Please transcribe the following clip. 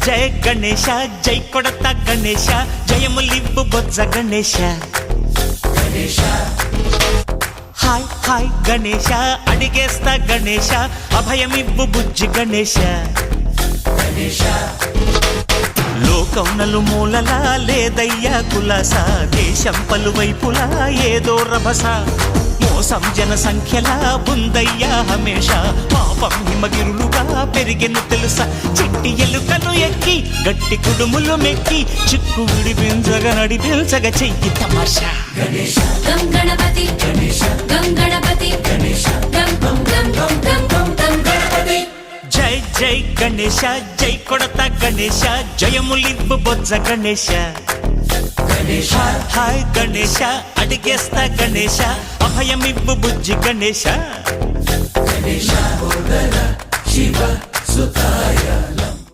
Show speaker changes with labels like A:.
A: జయ గణేశ జై కొడత గణేశ జయములివ్వు బొజ్జ Ganesha hi hi Ganesha అడిగేస్తా Ganesha అభయమివ్వు బుజ్జి గణేశ లోకం నలుమూలలా లేదయ్యా కులాస దేశం పలువైపులా ఏదో రభస మోసం జన సంఖ్యలా ఉందయ్యా హమేష పాపం హిమగిరులుగా పెరిగెను తెలుసా చిట్టి ఎలుకలు ఎక్కి గట్టి కుడుములు మెక్కి చిక్కు విడిపించగ నడిపించగ చెయ్యి తమాషా
B: గం గణపతి గం గణపతి గం గం గం గం గం గం గణపతి
A: జై జై గణేశ జై కొడత గణేశ జయములివ్వు బొజ్జ గణేశ హాయ్ గణేశ అడిగేస్తా గణేశ అభయమివ్వు బుజ్జి గణేశ
C: శివ సుతాయ